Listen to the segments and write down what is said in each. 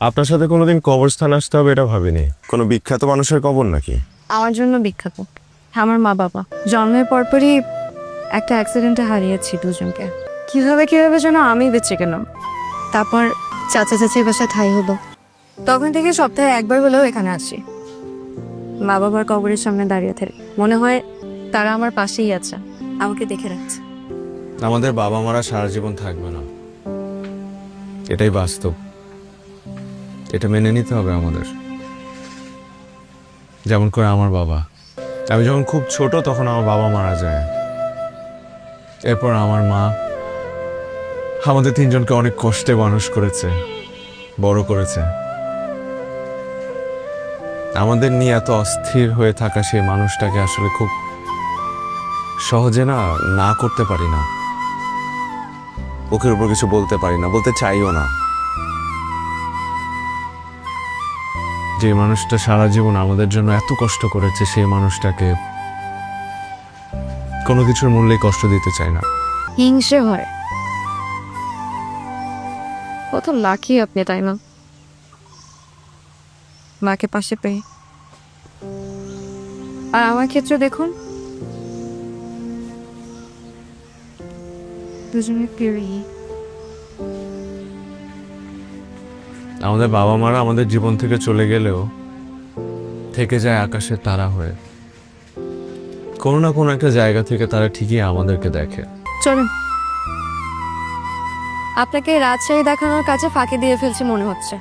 আপনার সাথে কোনোদিন কবরস্থান আসতে হবে এটা ভাবিনি। কোনো বিখ্যাত মানুষের কবর নাকি? আমার জন্য বিখ্যাত আমার মা বাবা। জন্মের পরপরই একটা অ্যাক্সিডেন্টে হারিয়েছি দুজনকে। কিভাবে যেন আমি বেঁচে গেলাম। তারপর চাচা চাচির বাসায় ঠাঁই হলো। তখন থেকে সপ্তাহে একবার হলেও এখানে আসি। মা বাবার কবরের সামনে দাঁড়িয়ে থাকি, মনে হয় তারা আমার পাশেই আছে, আমাকে দেখে রাখছে। আমাদের বাবা মারা সারা জীবন থাকবে না, এটাই বাস্তব। এটা মেনে নিতে হবে আমাদের। যেমন করে আমার বাবা, আমি যখন খুব ছোট তখন আমার বাবা মারা যায়। এরপর আমার মা আমাদের তিনজনকে অনেক কষ্টে মানুষ করেছে, বড় করেছে। আমাদের নিয়ে এত অস্থির হয়ে থাকা সেই মানুষটাকে আসলে খুব সহজে না করতে পারি না। ওকে উপর কিছু বলতে পারি না, বলতে চাইও না। যে মানুষটা সারা জীবন আমাদের জন্য এত কষ্ট করেছে সেই মানুষটাকে কোনো কিছুর মূল্যে কষ্ট দিতে চাই না। হিংসে হয়। কত লাকি আপনি, তাই না? মাকে পাশে পেয়ে। আর আমার ক্ষেত্রে দেখুন, দুজনে পেরি। আমাদের বাবা মারা আমাদের জীবন থেকে চলে গেলেও থেকে যায় আকাশের তারা হয়ে। কোনো না কোনো একটা জায়গা থেকে তারা ঠিকই আমাদেরকে দেখে। চলুন, আপনাকে রাজশাহী দেখানোর কাছে ফাঁকি দিয়ে ফেলছে মনে হচ্ছে।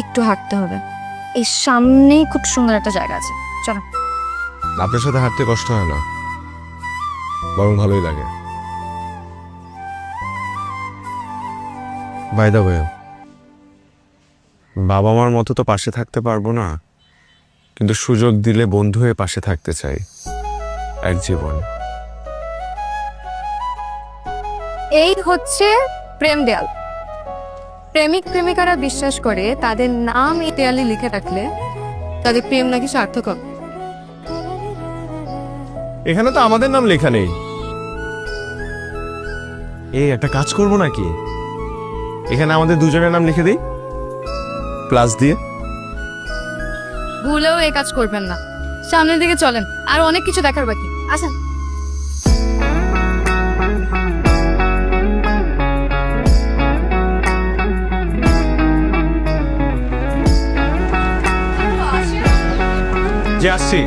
একটু হাঁটতে হবে, এই সামনেই খুব সুন্দর একটা জায়গা আছে। চলো। আপনার সাথে হাঁটতে কষ্ট হয় না, বরং ভালোই লাগে। বাই দ্য ওয়ে, বাবা মার মতো তো পাশে থাকতে পারবো না, কিন্তু সুযোগ দিলে বন্ধু হয়ে পাশে থাকতে চাই এক জীবন। এই হচ্ছে প্রেম দেয়াল। প্রেমিক প্রেমিকারা বিশ্বাস করে তাদের নাম এই দেয়ালে লিখে রাখলে তাদের প্রেম নাকি সার্থক হবে। এখানে তো আমাদের নাম লেখা নেই। এই একটা কাজ করবো নাকি, এখানে আমাদের দুজনের নাম লিখে দিই প্লাস দিয়ে। ভুলেও এই কাজ করবেন না। সামনের দিকে চলেন, আর অনেক কিছু দেখার বাকি। আসেন। যে আসছি।